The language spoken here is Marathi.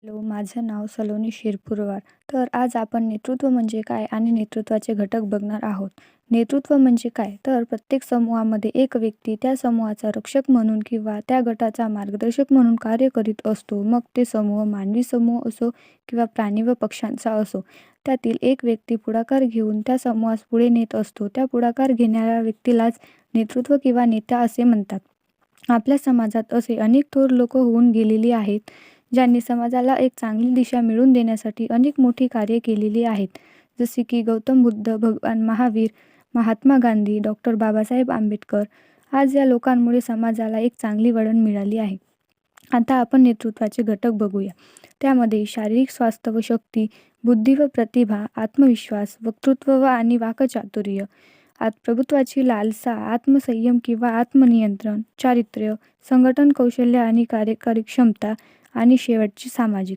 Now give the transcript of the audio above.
हॅलो, माझं नाव सलोनी शिरपुरवार. तर आज आपण नेतृत्व म्हणजे काय आणि नेतृत्वाचे घटक बघणार आहोत. नेतृत्व म्हणजे काय? तर प्रत्येक समूहामध्ये एक व्यक्ती त्या समूहाचा रक्षक म्हणून किंवा त्या गटाचा मार्गदर्शक म्हणून कार्य करीत असतो. मग ते समूह मानवी समूह असो किंवा प्राणी व पक्ष्यांचा असो. त्यातील एक व्यक्ती पुढाकार घेऊन त्या समूहास पुढे नेत असतो. त्या पुढाकार घेणाऱ्या व्यक्तीलाच नेतृत्व किंवा नेता असे म्हणतात. आपल्या समाजात असे अनेक थोर लोक होऊन गेलेली आहेत, ज्यांनी समाजाला एक चांगली दिशा मिळवून देण्यासाठी अनेक मोठी कार्ये केलेली आहेत. जसे की गौतम बुद्ध, भगवान महावीर, महात्मा गांधी, डॉक्टर बाबासाहेब आंबेडकर. आज या लोकांमुळे समाजाला एक चांगली वळण मिळाली आहे. आता आपण नेतृत्वाचे घटक बघूया. त्यामध्ये शारीरिक स्वास्थ्य व शक्ती, बुद्धी व प्रतिभा, आत्मविश्वास, वक्तृत्व आणि वाकचातुर्य, प्रभुत्वाची लालसा, आत्मसंयम किंवा आत्मनियंत्रण, चारित्र्य, संघटन कौशल्य आणि कार्यकारी क्षमता आणि शेवटची सामाजिक.